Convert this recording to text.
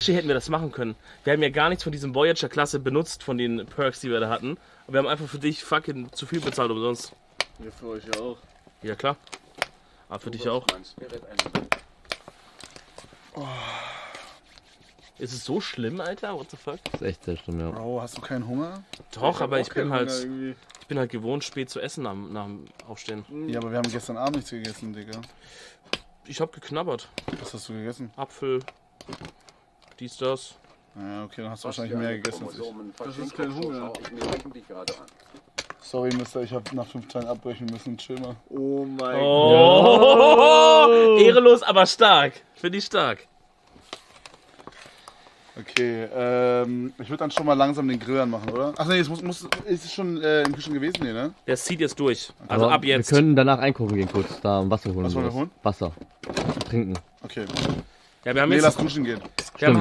Actually hätten wir das machen können. Wir haben ja gar nichts von diesem Voyager-Klasse benutzt, von den Perks, die wir da hatten. Und wir haben einfach für dich fucking zu viel bezahlt umsonst. Ja, für euch ja auch. Ja klar. Aber für dich auch. Oh. Ist es so schlimm, Alter? What the fuck? Das ist echt sehr schlimm, ja. Bro, hast du keinen Hunger? Doch, aber ich bin halt... Irgendwie. Ich bin halt gewohnt, spät zu essen nach dem Aufstehen. Ja, aber wir haben gestern Abend nichts gegessen, Digga. Ich hab geknabbert. Was hast du gegessen? Apfel, dies, das. Ja, okay, dann hast du wahrscheinlich mehr gegessen als ich. Das ist kein Hunger. Sorry, Mister, ich hab nach 5 Tagen abbrechen müssen. Chill mal. Oh mein Gott. Oh, ehrenlos, aber stark. Finde ich stark. Okay, ich würde dann schon mal langsam den Grill anmachen, oder? Ach nee, ist es schon im Küchen gewesen, nee, ne? Der zieht jetzt durch. Also Aber ab jetzt. Wir können danach einkaufen gehen kurz, da Wasser holen. Was und wollen wir sowas. holen? Wasser. Zum Trinken. Okay. Ja, wir haben Nee, jetzt lass duschen gehen. wir haben